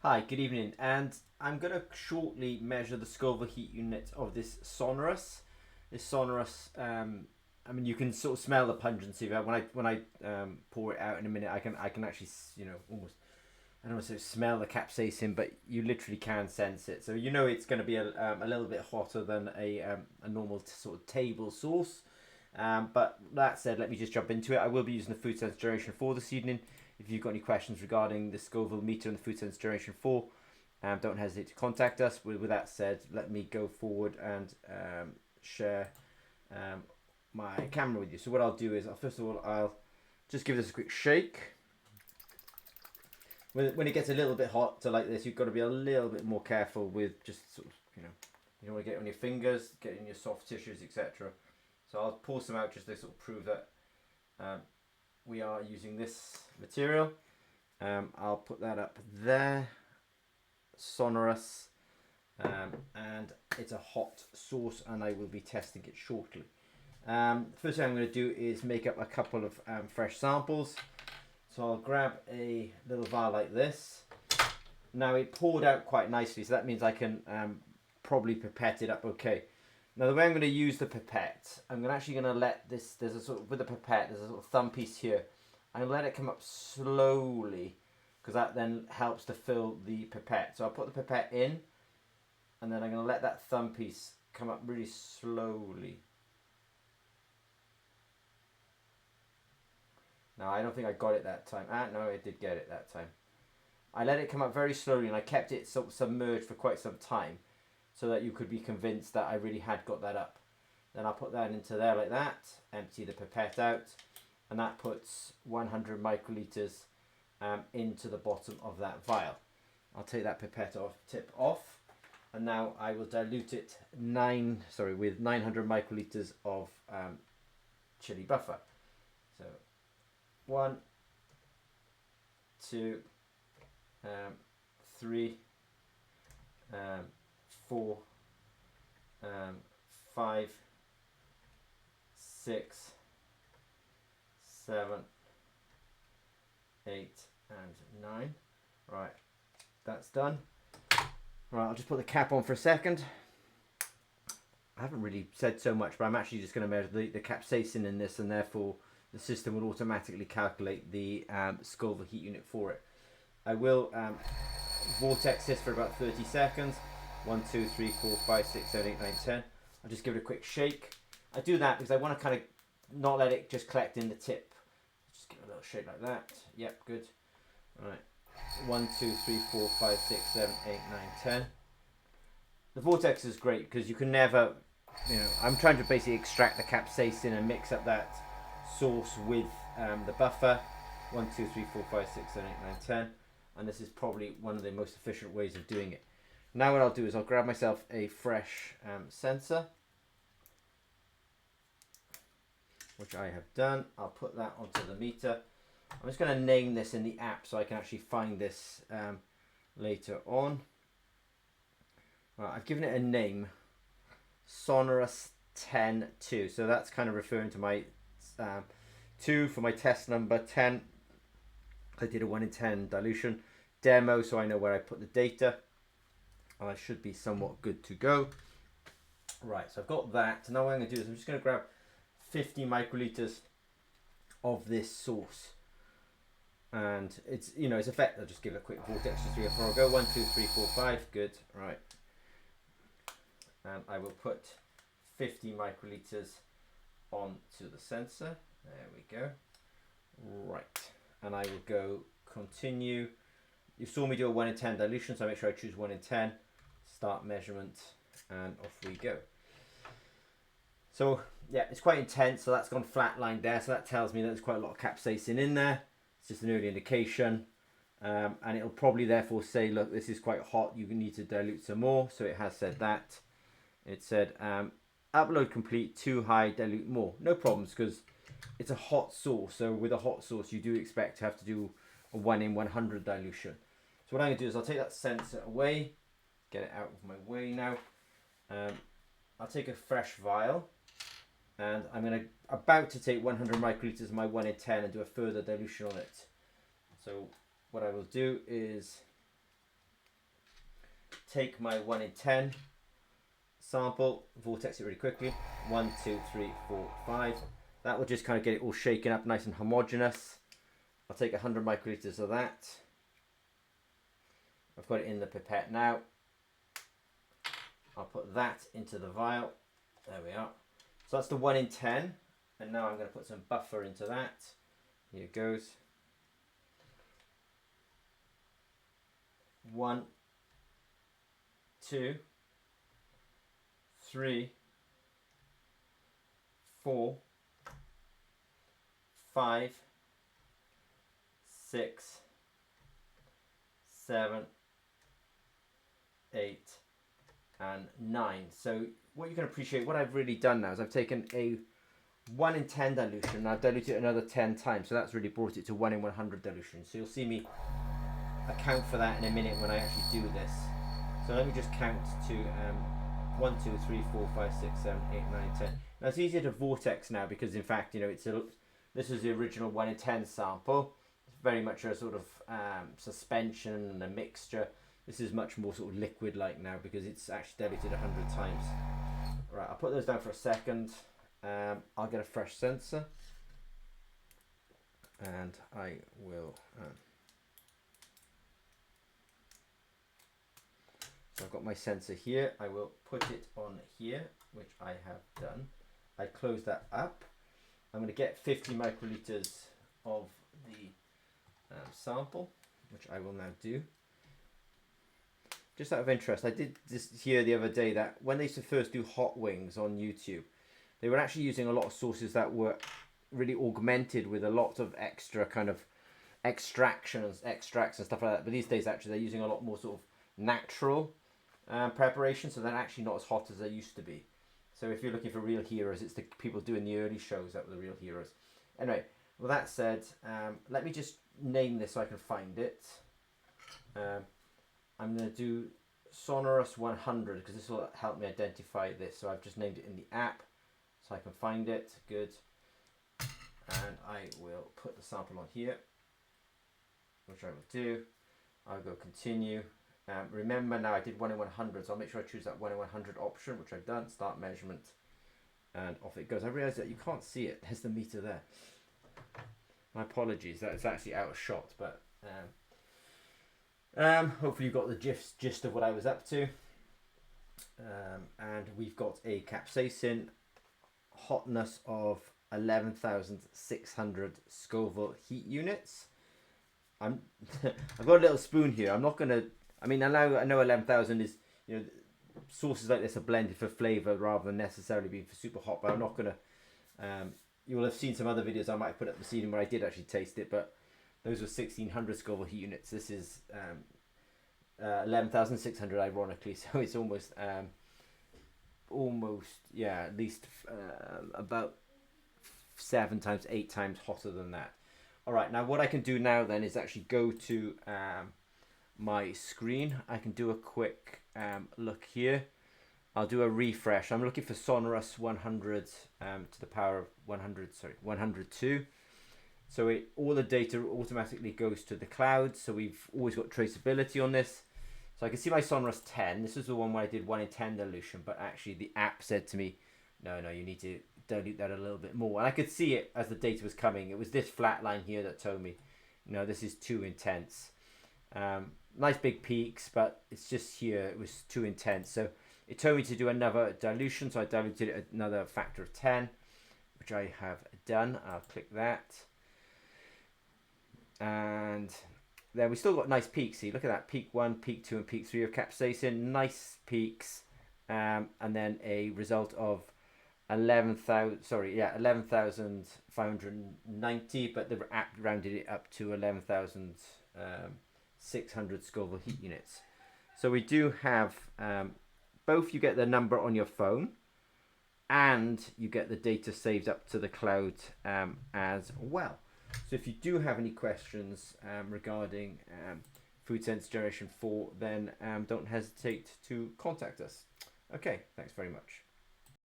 Hi, good evening, and I'm going to shortly measure the Scoville heat unit of this Sonorous. This Sonorous, I mean, you can sort of smell the pungency of it. When I pour it out in a minute, I can actually almost, I don't want to say smell the capsaicin, but you literally can sense it. So you know it's going to be a little bit hotter than a normal sort of table sauce. But that said, let me just jump into it. I will be using the food sense generation 4 this evening. If you've got any questions regarding the Scoville meter and the food sense generation 4, don't hesitate to contact us. With that said, let me go forward and share my camera with you. So what I'll do is, first of all, I'll just give this a quick shake. When it gets a little bit hot to like this, you've got to be a little bit more careful with just sort of, you don't want to get on your fingers, get in your soft tissues, etc. So I'll pour some out just to sort of prove that we are using this material. I'll put that up there. Sonorous. And it's a hot sauce, and I will be testing it shortly. First thing I'm going to do is make up a couple of fresh samples. So I'll grab a little vial like this. Now it poured out quite nicely, so that means I can probably pipette it up okay. Now the way I'm going to use the pipette, I'm actually going to let this, there's a sort of, with the pipette, there's a sort of thumb piece here. I'm going to let it come up slowly, because that then helps to fill the pipette. So I'll put the pipette in, and then I'm going to let that thumb piece come up really slowly. Now I don't think I got it that time. No, I did get it that time. I let it come up very slowly, and I kept it sort of submerged for quite some time, so that you could be convinced that I really had got that up. Then I'll put that into there like that, empty the pipette out, and that puts 100 microliters into the bottom of that vial. I'll take that pipette tip off, and now I will dilute it with 900 microliters of chili buffer. So 1, 2, 3, 4, 5, 6, 7, 8, and 9. Right, that's done. Right, I'll just put the cap on for a second. I haven't really said so much, but I'm actually just going to measure the capsaicin in this, and therefore the system will automatically calculate the Scoville heat unit for it. I will vortex this for about 30 seconds. 1, 2, 3, 4, 5, 6, 7, 8, 9, 10. I'll just give it a quick shake. I do that because I want to kind of not let it just collect in the tip. Just give it a little shake like that. Yep, good. All right. 1, 2, 3, 4, 5, 6, 7, 8, 9, 10. The vortex is great because you can never, I'm trying to basically extract the capsaicin and mix up that sauce with the buffer. 1, 2, 3, 4, 5, 6, 7, 8, 9, 10. And this is probably one of the most efficient ways of doing it. Now what I'll do is I'll grab myself a fresh sensor, which I have done. I'll put that onto the meter. I'm just going to name this in the app so I can actually find this later on. Right, I've given it a name, Sonorous 10-2. So that's kind of referring to my 2 for my test number, 10. I did a 1 in 10 dilution demo, so I know where I put the data. And I should be somewhat good to go. Right, so I've got that. Now what I'm going to do is I'm just going to grab 50 microliters of this sauce. And it's, it's effective. I'll just give it a quick vortex to 3 or 4. I'll go 1, 2, 3, 4, 5. Good. Right. And I will put 50 microliters onto the sensor. There we go. Right. And I will go continue. You saw me do a 1 in 10 dilution, so I make sure I choose 1 in 10. Start measurement, and off we go. So yeah, it's quite intense, so that's gone flatlined there, so that tells me that there's quite a lot of capsaicin in there. It's just an early indication, and it'll probably therefore say, look, this is quite hot, you need to dilute some more. So it has said that. It said upload complete, too high, dilute more. No problems, because it's a hot sauce, so with a hot sauce you do expect to have to do a 1 in 100 dilution. So what I'm going to do is I'll take that sensor away, get it out of my way now. I'll take a fresh vial, and I'm about to take 100 microliters of my 1 in 10 and do a further dilution on it. So what I will do is take my 1 in 10 sample, vortex it really quickly. 1, 2, 3, 4, 5. That will just kind of get it all shaken up nice and homogeneous. I'll take 100 microliters of that. I've got it in the pipette now. I'll put that into the vial. There we are. So that's the 1 in 10. And now I'm going to put some buffer into that. Here it goes. 1, 2, 3, 4, 5, 6, 7, 8, and 9. So what you can appreciate, what I've really done now is I've taken a 1 in 10 dilution and I've diluted it another 10 times. So that's really brought it to 1 in 100 dilution. So you'll see me account for that in a minute when I actually do this. So let me just count to 1, 2, 3, 4, 5, 6, 7, 8, 9, 10. Now it's easier to vortex now because in fact, you know, this is the original 1 in 10 sample. It's very much a sort of suspension and a mixture. This is much more sort of liquid-like now because it's actually diluted 100 times. Right, I'll put those down for a second. I'll get a fresh sensor and I will. So I've got my sensor here. I will put it on here, which I have done. I close that up. I'm going to get 50 microliters of the sample, which I will now do. Just out of interest, I did this hear the other day that when they used to first do hot wings on YouTube, they were actually using a lot of sauces that were really augmented with a lot of extra kind of extracts and stuff like that. But these days, actually, they're using a lot more sort of natural preparation, so they're actually not as hot as they used to be. So if you're looking for real heroes, it's the people doing the early shows that were the real heroes. Anyway, with that said, let me just name this so I can find it. I'm going to do Sonorous 100 because this will help me identify this. So I've just named it in the app so I can find it. Good. And I will put the sample on here, which I will do. I'll go continue. Remember now I did 1 in 100, so I'll make sure I choose that 1 in 100 option, which I've done. Start measurement, and off it goes. I realise that you can't see it. There's the meter there. My apologies, that it's actually out of shot, but hopefully you got the gist of what I was up to. And we've got a capsaicin hotness of 11,600 Scoville heat units. I've got a little spoon here. I'm not gonna. I mean, I know 11,000 is, you know, sauces like this are blended for flavour rather than necessarily being for super hot. But I'm not gonna. You will have seen some other videos I might have put up this evening where I did actually taste it, but those were 1,600 Scoville heat units. This is 11,600, ironically. So it's almost yeah, at least about 7 times, 8 times hotter than that. All right, now what I can do now then is actually go to my screen. I can do a quick look here. I'll do a refresh. I'm looking for Sonorous 100 to the power of 102. So all the data automatically goes to the cloud. So we've always got traceability on this. So I can see my Sonorous 10. This is the one where I did 1 in 10 dilution, but actually the app said to me, no, you need to dilute that a little bit more. And I could see it as the data was coming. It was this flat line here that told me, no, this is too intense. Nice big peaks, but it's just here, it was too intense. So it told me to do another dilution. So I diluted it another factor of 10, which I have done. I'll click that. And there we still got nice peaks. See, look at that, peak 1, peak 2, and peak 3 of capsaicin. Nice peaks. And then a result of 11,590, but the app rounded it up to 11,600 Scoville heat units. So we do have both. You get the number on your phone, and you get the data saved up to the cloud as well. So if you do have any questions regarding Food Sense Generation 4, then don't hesitate to contact us. Okay, thanks very much.